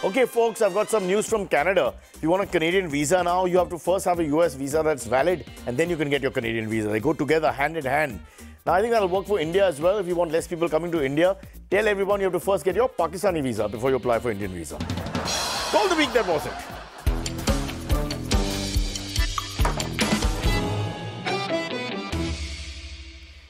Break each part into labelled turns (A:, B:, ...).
A: Okay, folks, I've got some news from Canada. If you want a Canadian visa now, you have to first have a US visa that's valid, and then you can get your Canadian visa. They go together hand in hand. Now, I think that'll work for India as well. If you want less people coming to India, tell everyone you have to first get your Pakistani visa before you apply for Indian visa. Call the week that was it.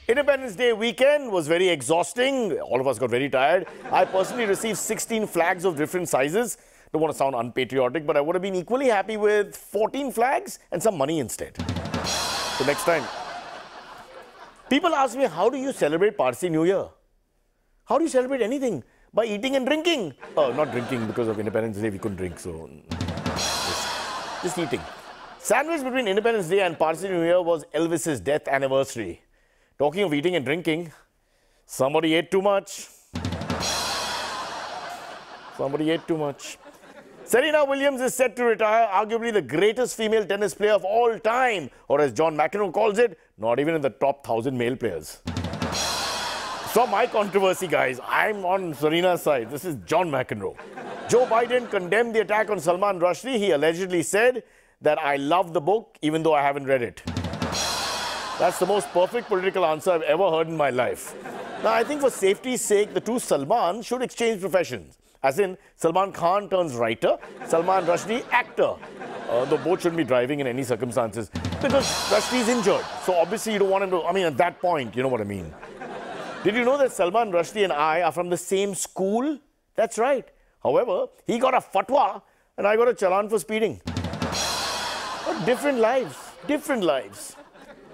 A: Independence Day weekend was very exhausting. All of us got very tired. I personally received 16 flags of different sizes. Don't want to sound unpatriotic, but I would have been equally happy with 14 flags and some money instead. So next time. People ask me, how do you celebrate Parsi New Year? How do you celebrate anything? By eating and drinking. Oh, not drinking because of Independence Day, we couldn't drink, so just eating. Sandwich between Independence Day and Parsi New Year was Elvis's death anniversary. Talking of eating and drinking, somebody ate too much. Somebody ate too much. Serena Williams is set to retire, arguably the greatest female tennis player of all time, or as John McEnroe calls it, not even in the top 1,000 male players. So my controversy, guys, I'm on Serena's side. This is John McEnroe. Joe Biden condemned the attack on Salman Rushdie. He allegedly said that I love the book, even though I haven't read it. That's the most perfect political answer I've ever heard in my life. Now, I think for safety's sake, the two Salman should exchange professions. As in, Salman Khan turns writer, Salman Rushdie actor. Though both shouldn't be driving in any circumstances. Because Rushdie's injured. So obviously you don't want him to, at that point, you know what I mean. Did you know that Salman Rushdie and I are from the same school? That's right. However, he got a fatwa and I got a challan for speeding. But different lives. Different lives.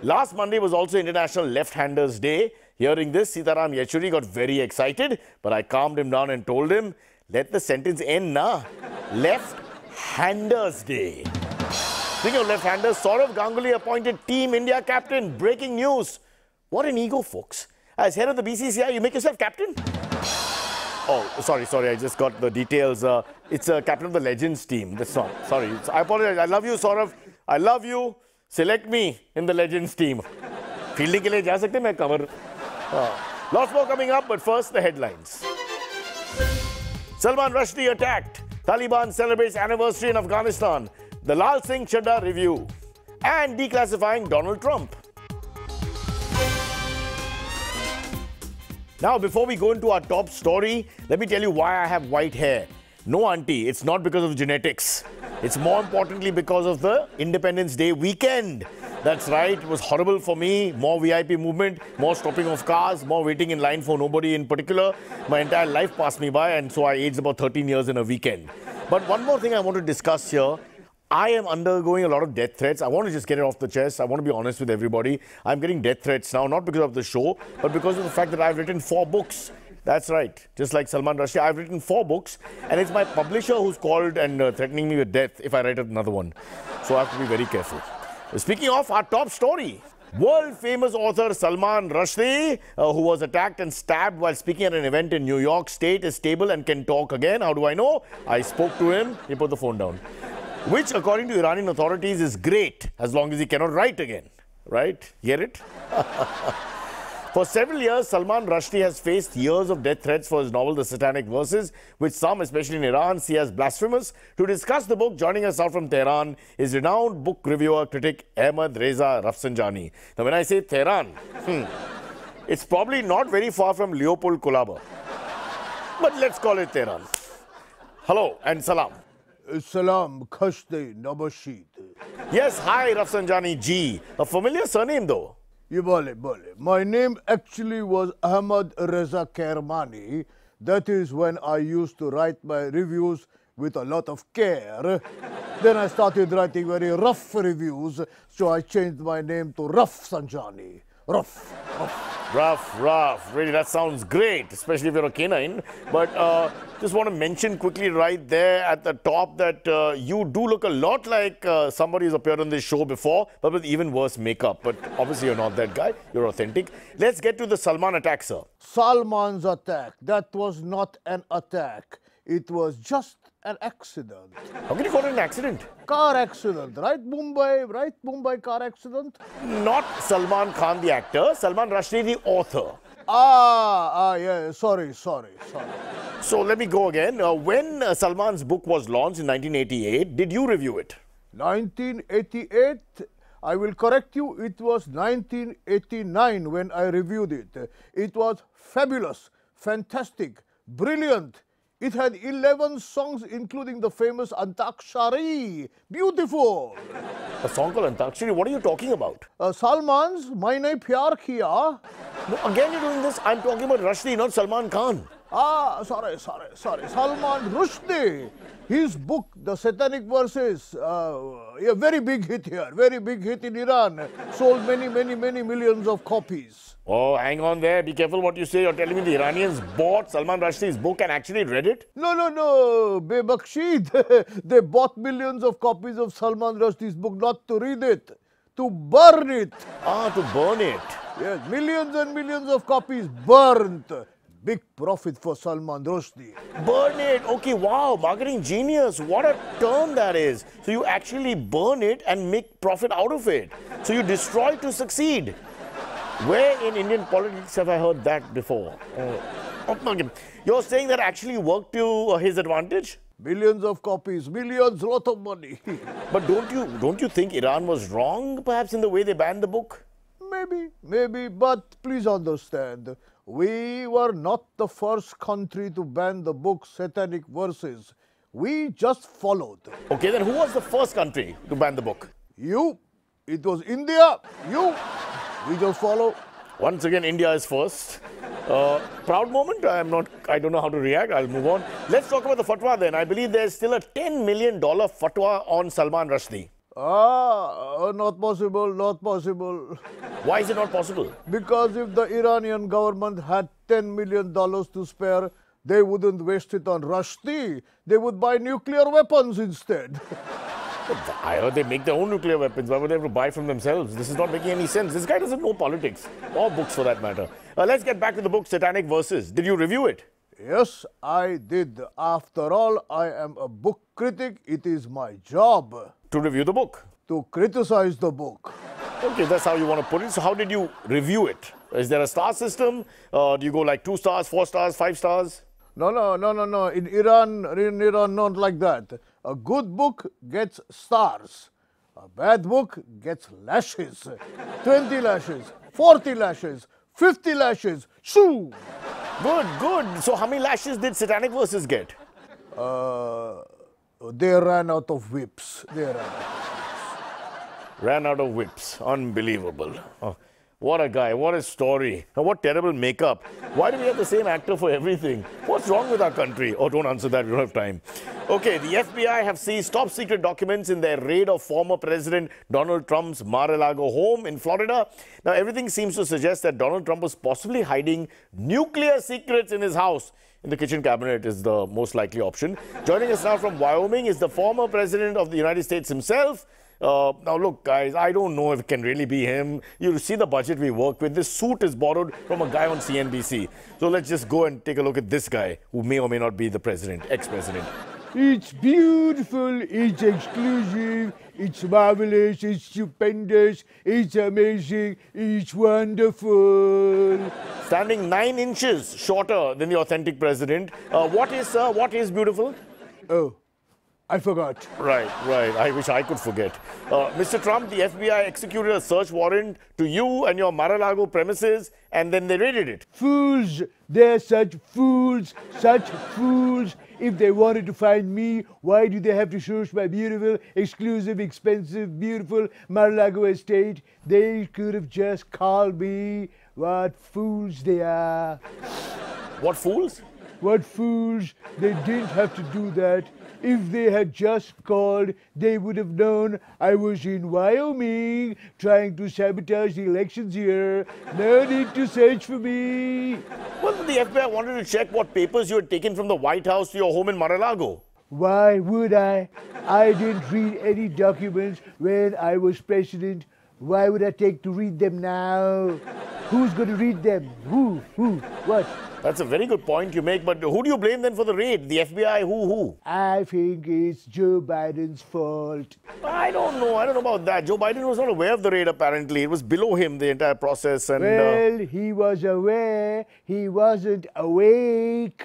A: Last Monday was also International Left-Handers Day. Hearing this, Sitaram Yechuri got very excited, but I calmed him down and told him, let the sentence end now. Left-Handers Day. Speaking of left-handers, Sourav Ganguly appointed Team India captain. Breaking news. What an ego, folks. As head of the BCCI, you make yourself captain? Oh, sorry, I just got the details. It's a captain of the Legends team. That's not, sorry. I apologize. I love you, Sourav. I love you. Select me in the Legends team. Fielding ke liye ja sakte, main cover. Lots more coming up, but first the headlines. Salman Rushdie attacked. Taliban celebrates anniversary in Afghanistan. The Lal Singh Chadda review. And declassifying Donald Trump. Now, before we go into our top story, let me tell you why I have white hair. No, auntie, it's not because of genetics. It's more importantly because of the Independence Day weekend. That's right, it was horrible for me. More VIP movement, more stopping of cars, more waiting in line for nobody in particular. My entire life passed me by, and so I aged about 13 years in a weekend. But one more thing I want to discuss here. I am undergoing a lot of death threats. I want to just get it off the chest. I want to be honest with everybody. I'm getting death threats now, not because of the show, but because of the fact that I've written 4 books. That's right. Just like Salman Rushdie, I've written 4 books, and it's my publisher who's called and threatening me with death if I write another one. So I have to be very careful. Speaking of our top story, world-famous author Salman Rushdie, who was attacked and stabbed while speaking at an event in New York State, is stable and can talk again. How do I know? I spoke to him. He put the phone down. Which, according to Iranian authorities, is great, as long as he cannot write again. Right? Hear it? For several years, Salman Rushdie has faced years of death threats for his novel The Satanic Verses, which some, especially in Iran, see as blasphemous. To discuss the book, joining us out from Tehran is renowned book reviewer, critic Ahmad Reza Rafsanjani. Now, when I say Tehran, it's probably not very far from Leopold Kulaba. But let's call it Tehran. Hello and salam.
B: Salam, Khashde, Nabashid.
A: Yes, hi Rafsanjani ji. A familiar surname though.
B: Bole. My name actually was Ahmad Reza Kermani. That is when I used to write my reviews with a lot of care. Then I started writing very rough reviews, so I changed my name to Rafsanjani. Rough.
A: Really, that sounds great, especially if you're a canine. But just want to mention quickly right there at the top that you do look a lot like somebody who's appeared on this show before, but with even worse makeup. But obviously you're not that guy. You're authentic. Let's get to the Salman attack, sir.
B: Salman's attack. That was not an attack. It was just an accident.
A: How can you call it an accident?
B: Car accident, right? Mumbai car accident?
A: Not Salman Khan, the actor. Salman Rushdie, the author.
B: Yeah, sorry.
A: So let me go again. When Salman's book was launched in 1988, did you review it?
B: 1988, I will correct you, it was 1989 when I reviewed it. It was fabulous, fantastic, brilliant. It had 11 songs, including the famous Antakshari. Beautiful.
A: A song called Antakshari? What are you talking about?
B: Salman's Maine Pyar Kiya.
A: No, again you're doing this. I'm talking about Rushdie, not Salman Khan.
B: Sorry. Salman Rushdie. His book, The Satanic Verses, a very big hit here, very big hit in Iran. Sold many millions of copies.
A: Oh, hang on there. Be careful what you say. You're telling me the Iranians bought Salman Rushdie's book and actually read it?
B: No. Bebakshid. They bought millions of copies of Salman Rushdie's book not to read it, to burn it.
A: To burn it.
B: Yes, millions and millions of copies burnt. Big profit for Salman Rushdie.
A: Burn it. Okay, wow, marketing genius. What a term that is. So you actually burn it and make profit out of it. So you destroy to succeed. Where in Indian politics have I heard that before? Okay. You're saying that actually worked to his advantage?
B: Millions of copies, millions, lot of money.
A: But don't you think Iran was wrong, perhaps, in the way they banned the book?
B: Maybe, but please understand, we were not the first country to ban the book Satanic Verses. We just followed.
A: Okay, then who was the first country to ban the book?
B: You. It was India. You. We just follow.
A: Once again, India is first. Proud moment. I don't know how to react. I'll move on. Let's talk about the fatwa then. I believe there's still a $10 million fatwa on Salman Rushdie.
B: Not possible.
A: Why is it not possible?
B: Because if the Iranian government had $10 million to spare, they wouldn't waste it on Rushdie. They would buy nuclear weapons instead.
A: I heard they make their own nuclear weapons. Why would they have to buy from themselves? This is not making any sense. This guy doesn't know politics or books for that matter. Let's get back to the book Satanic Verses. Did you review it?
B: Yes, I did. After all, I am a book critic. It is my job.
A: To review the book?
B: To criticize the book.
A: Okay, that's how you want to put it. So how did you review it? Is there a star system? Do you go like 2 stars, 4 stars, 5 stars?
B: No. In Iran, not like that. A good book gets stars. A bad book gets lashes. 20 lashes, 40 lashes, 50 lashes. Shoo!
A: Good. So how many lashes did Satanic Verses get?
B: They ran out of whips.
A: Ran out of whips. Unbelievable. Oh, what a guy. What a story. And what terrible makeup. Why do we have the same actor for everything? What's wrong with our country? Oh, don't answer that. We don't have time. Okay, the FBI have seized top secret documents in their raid of former President Donald Trump's Mar-a-Lago home in Florida. Now, everything seems to suggest that Donald Trump was possibly hiding nuclear secrets in his house. In the kitchen cabinet is the most likely option. Joining us now from Wyoming is the former President of the United States himself. Now, look, guys, I don't know if it can really be him. You see the budget we work with. This suit is borrowed from a guy on CNBC. So let's just go and take a look at this guy who may or may not be the president, ex-president.
B: It's beautiful, it's exclusive, it's marvelous, it's stupendous, it's amazing, it's wonderful.
A: Standing 9 inches shorter than the authentic president. What is beautiful?
B: Oh, I forgot.
A: Right. I wish I could forget. Mr. Trump, the FBI executed a search warrant to you and your Mar-a-Lago premises, and then they raided it.
B: Fools! They're such fools! If they wanted to find me, why do they have to search my beautiful, exclusive, expensive, beautiful Mar-a-Lago estate? They could have just called me. What fools they are.
A: What fools?
B: What fools. They didn't have to do that. If they had just called, they would have known I was in Wyoming trying to sabotage the elections here. No need to search for me.
A: Well, the FBI wanted to check what papers you had taken from the White House to your home in Mar-a-Lago.
B: Why would I? I didn't read any documents when I was president. Why would I take to read them now? Who's going to read them? Who, what?
A: That's a very good point you make, but who do you blame then for the raid? The FBI, who?
B: I think it's Joe Biden's fault.
A: I don't know about that. Joe Biden was not aware of the raid apparently. It was below him, the entire process. And
B: Well, he was aware, he wasn't awake.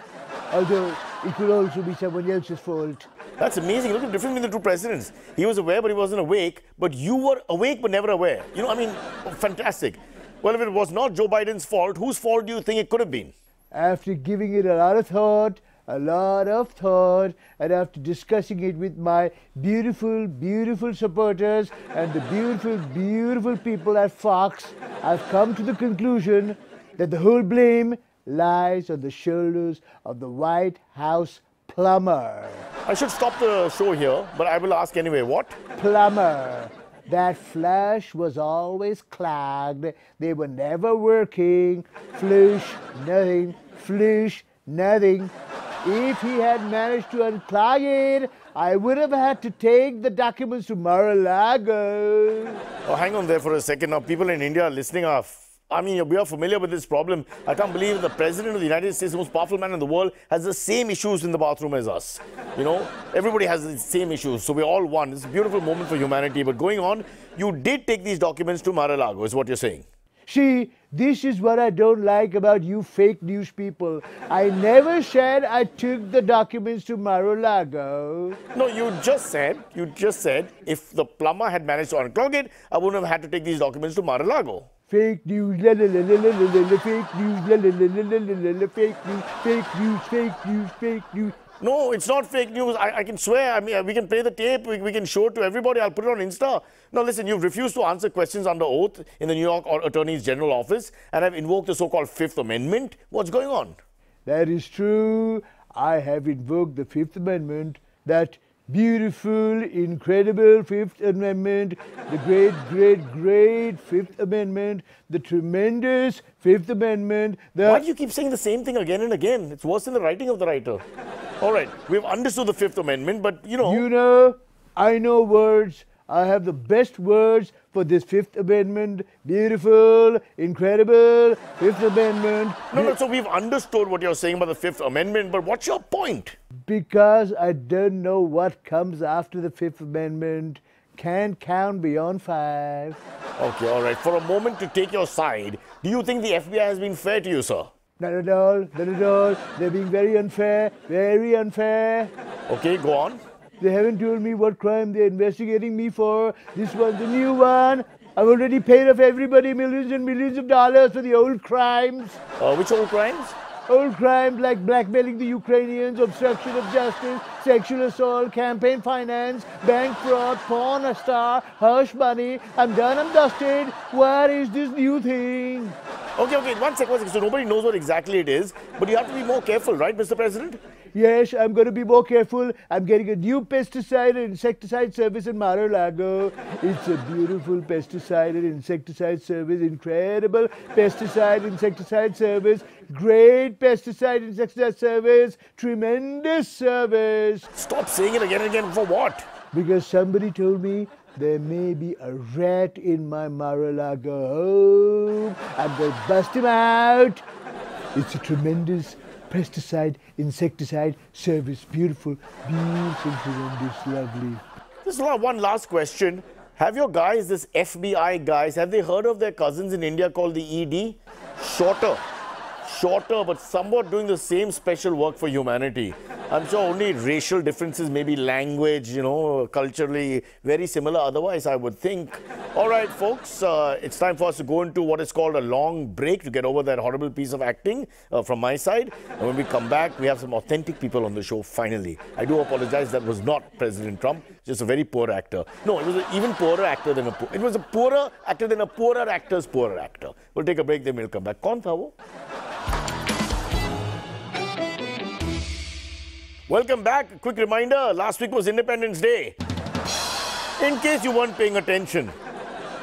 B: Although, it could also be someone else's fault.
A: That's amazing. Look at the difference between the two presidents. He was aware, but he wasn't awake. But you were awake, but never aware. You know, I mean, fantastic. Well, if it was not Joe Biden's fault, whose fault do you think it could have been?
B: After giving it a lot of thought, and after discussing it with my beautiful, beautiful supporters and the beautiful, beautiful people at Fox, I've come to the conclusion that the whole blame lies on the shoulders of the White House plumber.
A: I should stop the show here, but I will ask anyway. What?
B: Plumber. That flush was always clogged. They were never working. Flush, nothing. Flush, nothing. If he had managed to unclog it, I would have had to take the documents to Mar-a-Lago.
A: Oh, hang on there for a second. Now, people in India listening are, we are familiar with this problem. I can't believe the President of the United States, the most powerful man in the world, has the same issues in the bathroom as us. You know, everybody has the same issues. So we're all one. It's a beautiful moment for humanity. But going on, you did take these documents to Mar-a-Lago, is what you're saying.
B: See, this is what I don't like about you fake news people. I never said I took the documents to Mar-a-Lago.
A: No, you just said, if the plumber had managed to unclog it, I wouldn't have had to take these documents to Mar-a-Lago.
B: Fake news, la la la la la la la, fake news, la la la la la la la, fake news, fake news, fake news, fake news.
A: No, it's not fake news. I can swear. I mean, we can play the tape. We can show it to everybody. I'll put it on Insta. Now, listen, you've refused to answer questions under oath in the New York Attorney General office and have invoked the so-called Fifth Amendment. What's going on?
B: That is true. I have invoked the Fifth Amendment, that beautiful, incredible Fifth Amendment, the great, great, great Fifth Amendment, the tremendous Fifth Amendment.
A: Why do you keep saying the same thing again and again? It's worse than the writing of the writer. All right, we've understood the Fifth Amendment, but you know...
B: You know, I know words. I have the best words for this Fifth Amendment. Beautiful, incredible Fifth Amendment.
A: No, so we've understood what you're saying about the Fifth Amendment, but what's your point?
B: Because I don't know what comes after the Fifth Amendment. Can't count beyond 5.
A: Okay, all right. For a moment to take your side, do you think the FBI has been fair to you, sir?
B: Not at all, not at all. They're being very unfair, very unfair.
A: Okay, go on.
B: They haven't told me what crime they're investigating me for. This one's a new one. I've already paid off everybody millions and millions of dollars for the old crimes.
A: Which old crimes?
B: Old crimes like blackmailing the Ukrainians, obstruction of justice, sexual assault, campaign finance, bank fraud, porn star, hush money. I'm done, I'm dusted. What is this new thing?
A: Okay, one second. So nobody knows what exactly it is, but you have to be more careful, right, Mr. President?
B: Yes, I'm going to be more careful. I'm getting a new pesticide and insecticide service in Mar-a-Lago. It's a beautiful pesticide and insecticide service, incredible pesticide insecticide service, great pesticide insecticide service, tremendous service.
A: Stop saying it again and again. For what?
B: Because somebody told me there may be a rat in my Mar-a-Lago home. I'm going to bust him out. It's a tremendous pesticide, insecticide service. Beautiful, beautiful, tremendous, lovely.
A: Just one last question. Have your guys, this FBI guys, have they heard of their cousins in India called the ED? Shorter, but somewhat doing the same special work for humanity. I'm sure only racial differences, maybe language, you know, culturally very similar. Otherwise, I would think. All right, folks, it's time for us to go into what is called a long break to get over that horrible piece of acting from my side. And when we come back, we have some authentic people on the show, finally. I do apologize, that was not President Trump, just a very poor actor. No, it was an even poorer actor than it was a poorer actor than a poorer actor's poorer actor. We'll take a break, then we'll come back. Kaun tha wo? Welcome back. A quick reminder, last week was Independence Day. In case you weren't paying attention.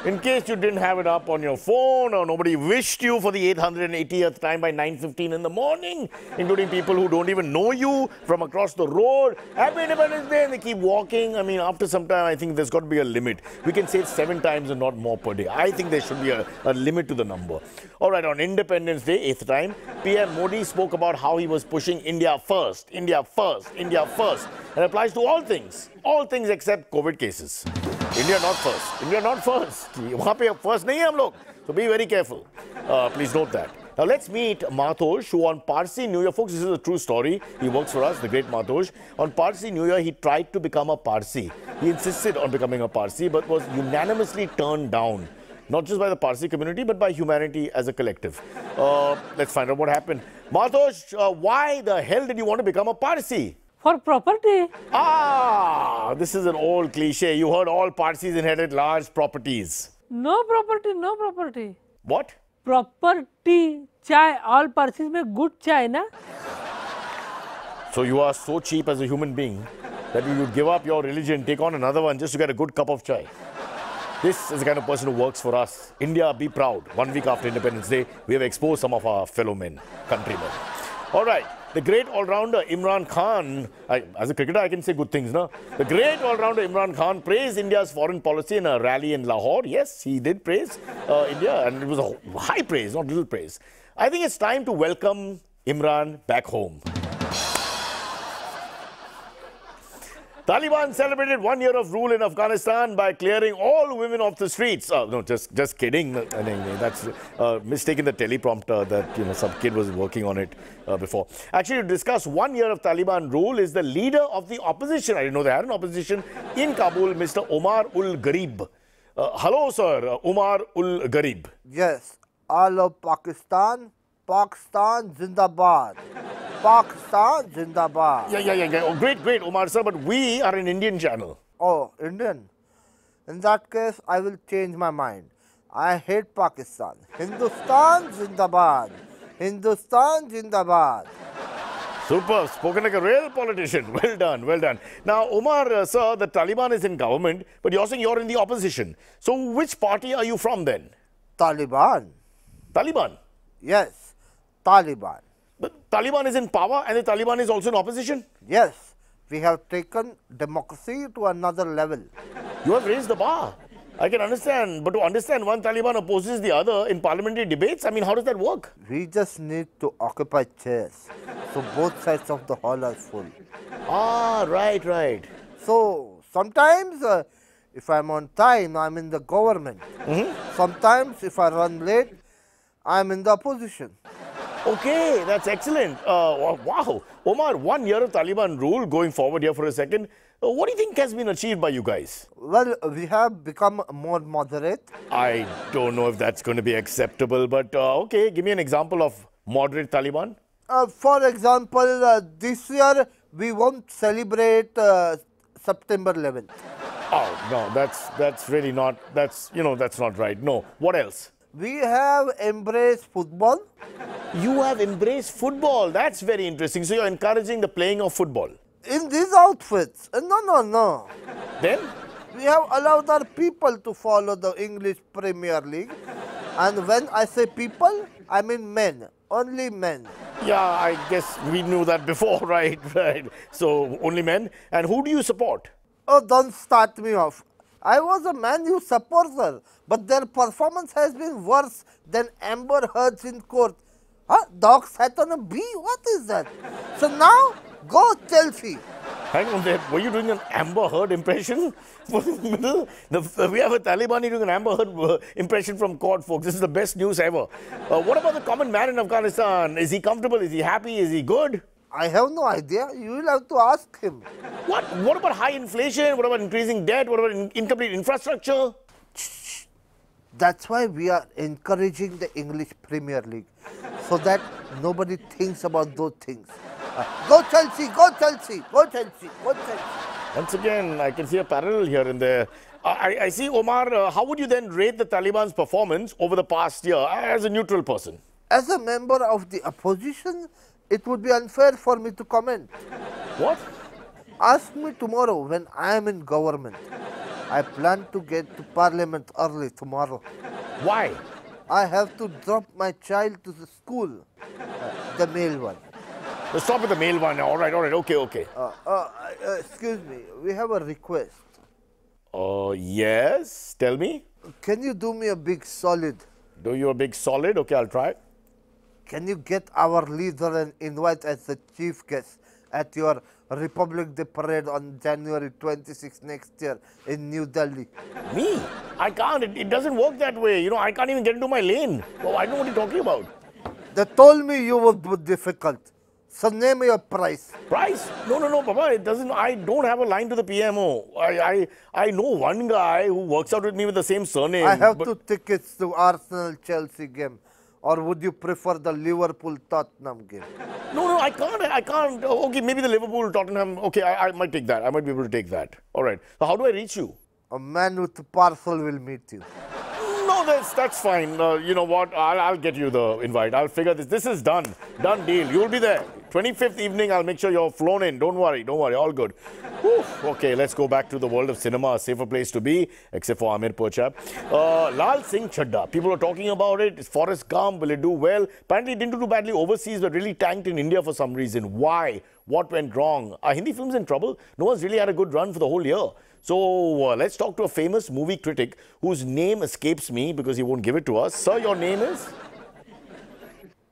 A: In case you didn't have it up on your phone or nobody wished you for the 880th time by 9:15 in the morning, including people who don't even know you from across the road. Happy Independence Day, and they keep walking. I mean, after some time, I think there's got to be a limit. We can say it 7 times and not more per day. I think there should be a limit to the number. All right, on Independence Day, 8th time, PM Modi spoke about how he was pushing India first, India first, India first. It applies to all things except COVID cases. India not first. India not first. वहाँ पे first नहीं है हम लोग. So be very careful. Please note that. Now let's meet Mathosh, who on Parsi New Year, folks, this is a true story. He works for us, the great Mathosh. On Parsi New Year, he tried to become a Parsi. He insisted on becoming a Parsi, but was unanimously turned down. Not just by the Parsi community, but by humanity as a collective. Let's find out what happened. Mathosh, why the hell did you want to become a Parsi?
C: For property.
A: Ah, this is an old cliche. You heard all Parsis inherit large properties.
C: No property, no property.
A: What?
C: Property, chai, all Parsis में good chai na?
A: So you are so cheap as a human being that you would give up your religion, take on another one just to get a good cup of chai. This is the kind of person who works for us. India, be proud. 1 week after Independence Day, we have exposed some of our fellow men, countrymen. All right. The great all-rounder Imran Khan, as a cricketer I can say good things, no? The great all-rounder Imran Khan praised India's foreign policy in a rally in Lahore. Yes, he did praise India, and it was a high praise, not little praise. I think it's time to welcome Imran back home. Taliban celebrated 1 year of rule in Afghanistan by clearing all women off the streets. Oh, no, just kidding. That's a mistake in the teleprompter that, some kid was working on it before. Actually, to discuss 1 year of Taliban rule is the leader of the opposition. I didn't know they had an opposition in Kabul, Mr. Omar ul Gharib. Hello, sir. Omar ul Gharib.
D: Yes. All of Pakistan, Pakistan Zindabad. Pakistan Zindabad.
A: Yeah. Oh, great, Omar, sir. But we are an Indian channel.
D: Oh, Indian? In that case, I will change my mind. I hate Pakistan. Hindustan Zindabad. Hindustan Zindabad.
A: Super, spoken like a real politician. Well done, well done. Now, Omar, sir, the Taliban is in government, but you're saying you're in the opposition. So, which party are you from then?
D: Taliban.
A: Taliban?
D: Yes, Taliban.
A: But Taliban is in power and the Taliban is also in opposition?
D: Yes, we have taken democracy to another level.
A: You have raised the bar. I can understand, but to understand one Taliban opposes the other in parliamentary debates, I mean, how does that work?
D: We just need to occupy chairs, so both sides of the hall are full.
A: Ah, right.
D: So, sometimes if I'm on time, I'm in the government. Sometimes if I run late, I'm in the opposition.
A: Okay, that's excellent. Wow. Omar, 1 year of Taliban rule, going forward here for a second. What do you think has been achieved by you guys?
D: Well, we have become more moderate.
A: I don't know if that's going to be acceptable, but okay, give me an example of moderate Taliban.
D: For example, this year we won't celebrate September 11th.
A: Oh, no, that's really not, that's not right. No. What else?
D: We have embraced football.
A: You have embraced football. That's very interesting. So you're encouraging the playing of football.
D: In these outfits. No.
A: Then?
D: We have allowed our people to follow the English Premier League. And when I say people, I mean men. Only men.
A: Yeah, I guess we knew that before, right? So only men. And who do you support?
D: Oh, don't start me off. I was a Man U supporter, but their performance has been worse than Amber Heard's in court. Huh? Dog sat on a bee? What is that? So now, go Chelsea.
A: Hang on there. Were you doing an Amber Heard impression? We have a Taliban doing an Amber Heard impression from court, folks. This is the best news ever. What about the common man in Afghanistan? Is he comfortable? Is he happy? Is he good?
D: I have no idea. You will have to ask him.
A: What about high inflation? What about increasing debt? What about incomplete infrastructure?
D: That's why we are encouraging the English Premier League, so that nobody thinks about those things. Go Chelsea, go Chelsea, go Chelsea, go Chelsea.
A: Once again, I can see a parallel here and there. I see, Omar, how would you then rate the Taliban's performance over the past year as a neutral person?
D: As a member of the opposition, it would be unfair for me to comment.
A: What?
D: Ask me tomorrow when I am in government. I plan to get to Parliament early tomorrow.
A: Why?
D: I have to drop my child to the school, the male one.
A: Let's stop with the male one. All right, okay.
D: Excuse me, we have a request.
A: Yes. Tell me.
D: Can you do me a big solid?
A: Do you a big solid? Okay, I'll try.
D: Can you get our leader and invite as the chief guest at your Republic Day parade on January 26 next year in New Delhi?
A: Me? I can't. It doesn't work that way. You know, I can't even get into my lane. Oh, I know what you're talking about.
D: They told me you would be difficult. So name your price.
A: Price? No, Papa. It doesn't. I don't have a line to the PMO. I know one guy who works out with me with the same surname.
D: I have 2 tickets to Arsenal Chelsea game. Or would you prefer the Liverpool Tottenham game?
A: No, I can't. Okay, maybe the Liverpool Tottenham. Okay, I might take that. I might be able to take that. All right. So how do I reach you?
D: A man with a parcel will meet you.
A: No, that's fine. You know what? I'll get you the invite. I'll figure this. This is done. Done deal. You'll be there. 25th evening, I'll make sure you're flown in. Don't worry. All good. Whew. Okay, let's go back to the world of cinema. A safer place to be, except for Amir Pochap. Lal Singh Chadda. People are talking about it. It's Forrest Gump. Will it do well? Apparently, it didn't do badly overseas, but really tanked in India for some reason. Why? What went wrong? Are Hindi films in trouble? No one's really had a good run for the whole year. So let's talk to a famous movie critic whose name escapes me because he won't give it to us. Sir, your name is?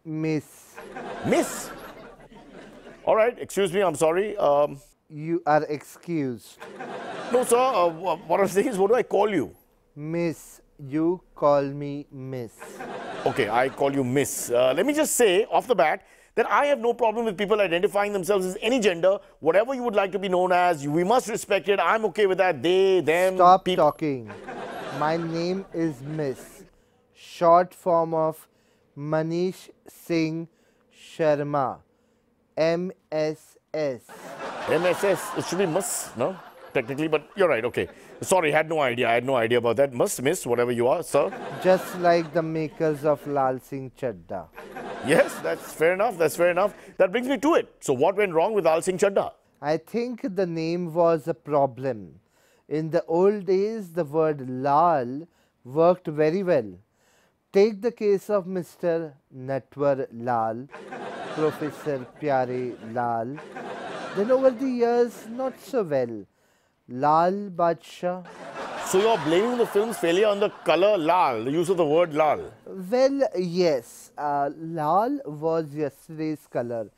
D: Miss.
A: Miss? All right, excuse me, I'm sorry.
D: You are excused.
A: No, sir, what I'm saying is, what do I call you?
D: Miss. You call me Miss.
A: Okay, I call you Miss. Let me just say, off the bat, that I have no problem with people identifying themselves as any gender, whatever you would like to be known as. We must respect it. I'm okay with that. They, them,
D: Stop talking. My name is Miss. Short form of Manish Singh Sharma. MSS.
A: MSS. It should be Miss, no? Technically, but you're right, okay. Sorry, I had no idea about that. Miss, whatever you are, sir.
D: Just like the makers of Lal Singh Chadda.
A: Yes, that's fair enough. That brings me to it. So what went wrong with Lal Singh Chadda?
D: I think the name was a problem. In the old days, the word Lal worked very well. Take the case of Mr. Natwar Lal, Professor Pyare Lal. Then over the years, not so well. Lal Badshah.
A: So you're blaming the film's failure on the color Lal, the use of the word Lal?
D: Well, yes. Lal was yesterday's color.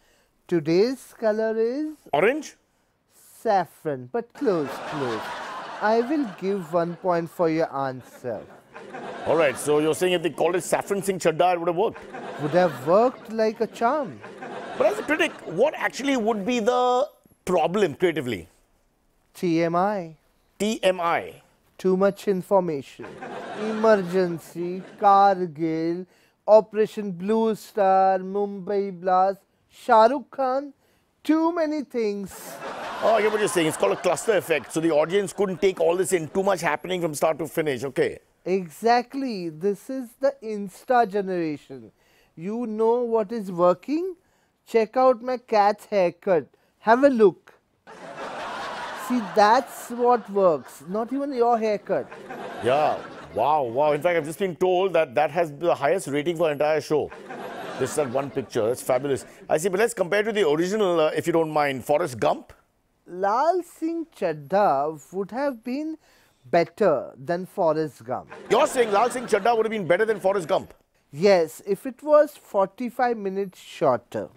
D: Today's color is
A: Orange?
D: saffron, but close. I will give 1 point for your answer.
A: All right, so you're saying if they called it Saffron Singh Chadda, it would have worked?
D: Would have worked like a charm.
A: But as a critic, what actually would be the problem creatively?
D: TMI.
A: TMI.
D: Too much information. Emergency, Kargil, Operation Blue Star, Mumbai Blast, Shah Rukh Khan. Too many things.
A: Oh, I get what you're saying. It's called a cluster effect. So the audience couldn't take all this in. Too much happening from start to finish. Okay.
D: Exactly. This is the Insta generation. You know what is working? Check out my cat's haircut. Have a look. See, that's what works. Not even your haircut.
A: Yeah. Wow. In fact, I've just been told that has the highest rating for the entire show. This is that one picture. That's fabulous. I see, but let's compare to the original, if you don't mind. Forrest Gump?
D: Lal Singh Chadda would have been better than Forrest Gump.
A: You're saying Lal Singh Chadda would have been better than Forrest Gump?
D: Yes, if it was 45 minutes shorter.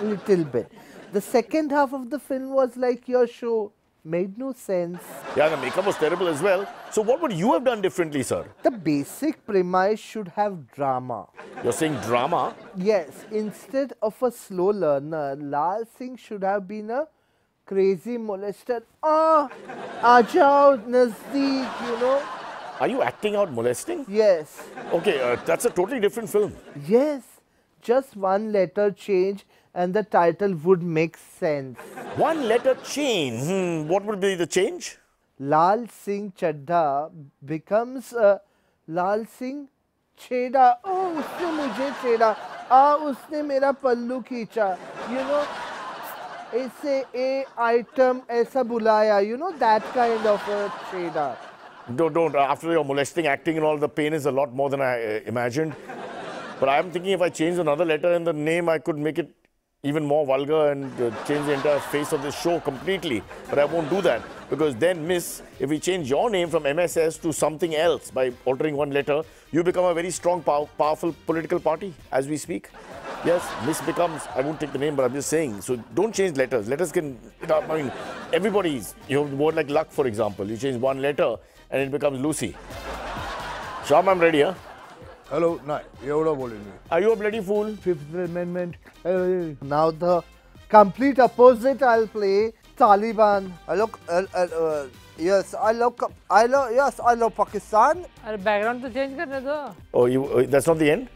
D: Little bit. The second half of the film was like your show. Made no sense.
A: Yeah, the makeup was terrible as well. So what would you have done differently, sir?
D: The basic premise should have drama.
A: You're saying drama?
D: Yes, instead of a slow learner, Lal Singh should have been a crazy molester. Aajao Nazdeek, you know.
A: Are you acting out molesting?
D: Yes.
A: Okay, that's a totally different film.
D: Yes, just one letter change and the title would make sense.
A: One letter change. What would be the change?
D: Lal Singh Chadda becomes Lal Singh Cheda. Oh, उसने मुझे छेड़ा. उसने मेरा पल्लू खींचा. You know, ऐसे ए item ऐसा बुलाया, you know, that kind of a trader.
A: Don't. After your molesting acting and all, the pain is a lot more than I imagined. But I'm thinking if I change another letter in the name, I could make it even more vulgar and change the entire face of this show completely. But I won't do that because then, Miss, if we change your name from MSS to something else by altering one letter, you become a very strong, powerful political party as we speak. Yes, Miss becomes, I won't take the name, but I'm just saying. So don't change letters. Letters can, I mean, everybody's, you have the word like luck, for example. You change one letter and it becomes Lucy. Sham, I'm ready, huh?
B: Hello, no, एवढं बोलेन मी.
A: Are you a bloody fool?
B: Fifth Amendment.
D: Now the complete opposite I'll play, Taliban. Yes, I love Pakistan.
C: अरे background तो change करने दो.
A: Oh, that's not the end?